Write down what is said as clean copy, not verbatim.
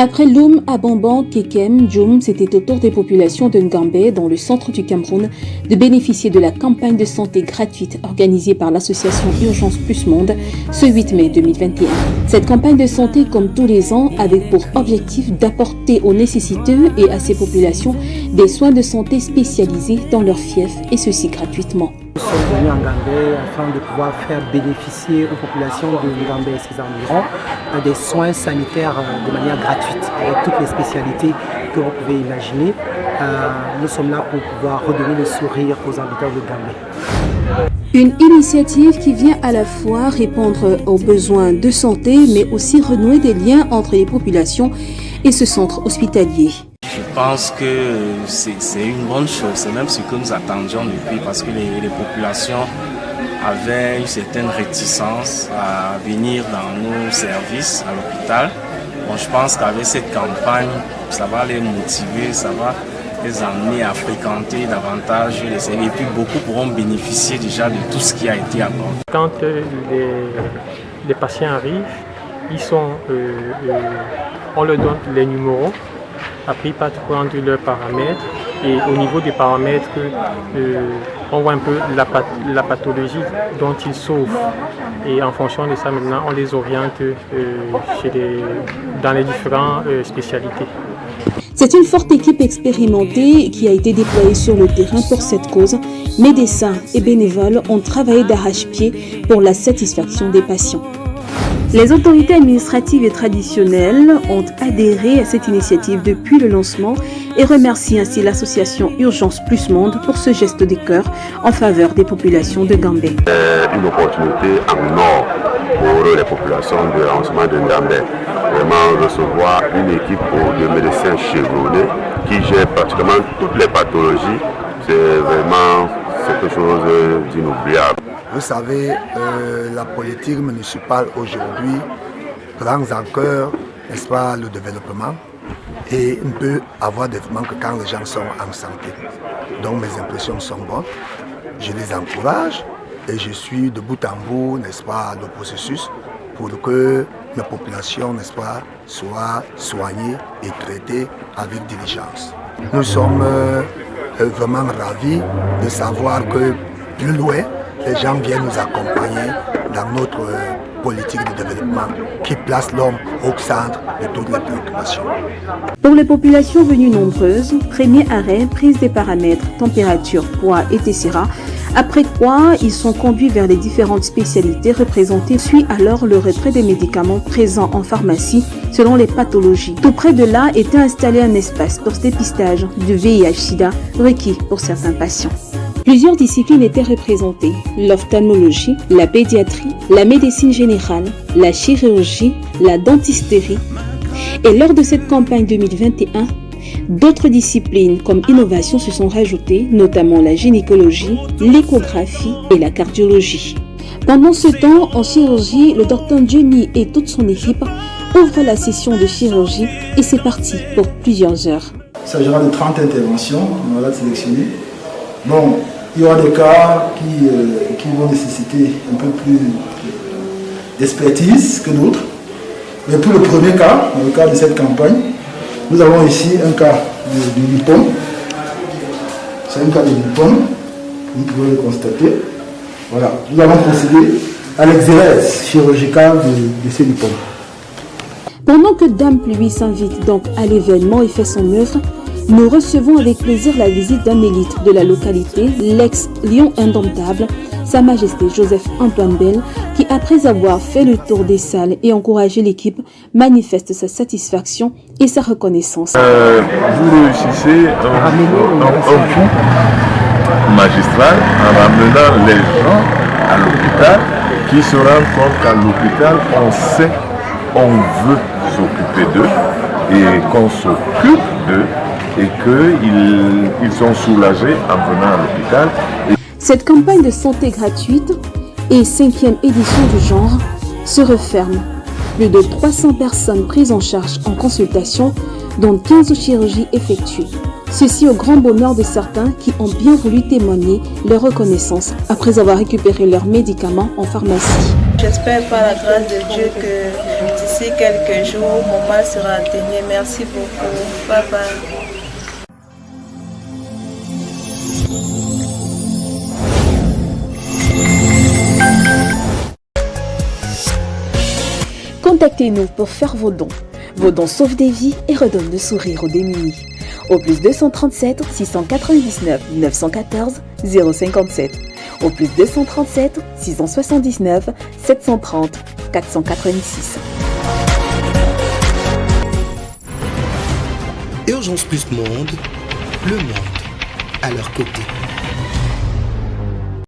Après Loum, Abamban, Kekem, Djoum, c'était au tour des populations de Ngambé, dans le centre du Cameroun, de bénéficier de la campagne de santé gratuite organisée par l'association Urgence Plus Monde ce 8 mai 2021. Cette campagne de santé, comme tous les ans, avait pour objectif d'apporter aux nécessiteux et à ces populations des soins de santé spécialisés dans leur fief, et ceci gratuitement. Nous sommes venus en Ngambé afin de pouvoir faire bénéficier aux populations de Ngambé et ses environs des soins sanitaires de manière gratuite, avec toutes les spécialités que vous pouvez imaginer. Nous sommes là pour pouvoir redonner le sourire aux habitants de Ngambé. Une initiative qui vient à la fois répondre aux besoins de santé, mais aussi renouer des liens entre les populations et ce centre hospitalier. Je pense que c'est une bonne chose, c'est même ce que nous attendions depuis, parce que les populations avaient une certaine réticence à venir dans nos services à l'hôpital. Bon, je pense qu'avec cette campagne, ça va les motiver, ça va les amener à fréquenter davantage les services, et puis beaucoup pourront bénéficier déjà de tout ce qui a été apporté. Quand les patients arrivent, on leur donne les numéros, après pas prendre leurs paramètres, et au niveau des paramètres, on voit un peu la pathologie dont ils souffrent, et en fonction de ça maintenant on les oriente dans les différentes spécialités. C'est une forte équipe expérimentée qui a été déployée sur le terrain pour cette cause. Médecins et bénévoles ont travaillé d'arrache-pied pour la satisfaction des patients. Les autorités administratives et traditionnelles ont adhéré à cette initiative depuis le lancement et remercient ainsi l'association Urgence Plus Monde pour ce geste de cœur en faveur des populations de Ngambé. Une opportunité en or pour les populations de lancement de Ngambé. Vraiment recevoir une équipe de médecins chevronnés qui gèrent pratiquement toutes les pathologies, c'est vraiment quelque chose d'inoubliable. Vous savez, la politique municipale aujourd'hui prend en cœur, n'est-ce pas, le développement, et ne peut avoir de développement que quand les gens sont en santé. Donc mes impressions sont bonnes, je les encourage et je suis de bout en bout, n'est-ce pas, le processus pour que la population, n'est-ce pas, soit soignée et traitée avec diligence. Nous sommes vraiment ravis de savoir que plus loin, les gens viennent nous accompagner dans notre politique de développement qui place l'homme au centre de toutes les préoccupations. Pour les populations venues nombreuses, premier arrêt, prise des paramètres, température, poids, etc. Après quoi, ils sont conduits vers les différentes spécialités représentées. Suit alors le retrait des médicaments présents en pharmacie selon les pathologies. Tout près de là était installé un espace pour ce dépistage du VIH/SIDA requis pour certains patients. Plusieurs disciplines étaient représentées, l'ophtalmologie, la pédiatrie, la médecine générale, la chirurgie, la dentisterie. Et lors de cette campagne 2021, d'autres disciplines comme innovation se sont rajoutées, notamment la gynécologie, l'échographie et la cardiologie. Pendant ce temps, en chirurgie, le docteur Johnny et toute son équipe ouvrent la session de chirurgie et c'est parti pour plusieurs heures. Il s'agira de 30 interventions, on va sélectionner. Bon, il y aura des cas qui vont nécessiter un peu plus d'expertise que d'autres. Mais pour le premier cas, dans le cas de cette campagne, nous avons ici un cas de lipome. C'est un cas de lipome, vous pouvez le constater. Voilà, nous allons procéder à l'exérèse chirurgicale de ces lipomes. Pendant que Damp lui s'invite donc à l'événement et fait son œuvre, nous recevons avec plaisir la visite d'un élite de la localité, l'ex-lion indomptable, Sa Majesté Joseph-Antoine Bell, qui après avoir fait le tour des salles et encouragé l'équipe, manifeste sa satisfaction et sa reconnaissance. Vous réussissez un coup magistral en ramenant les gens à l'hôpital qui se rendent compte qu'à l'hôpital, on sait, on veut s'occuper d'eux et qu'on s'occupe d'eux et qu'ils sont soulagés en venant à l'hôpital. Cette campagne de santé gratuite et 5e édition du genre se referme. Plus de 300 personnes prises en charge en consultation, dont 15 chirurgies effectuées. Ceci au grand bonheur de certains qui ont bien voulu témoigner leur reconnaissance après avoir récupéré leurs médicaments en pharmacie. J'espère par la grâce de Dieu que d'ici quelques jours, mon mal sera atténué. Merci beaucoup. Bye bye. Contactez-nous pour faire vos dons. Vos dons sauvent des vies et redonnent le sourire aux démunis. Au plus 237 699 914 057. Au plus 237 679 730 486. Urgence Plus Monde, le monde à leur côté.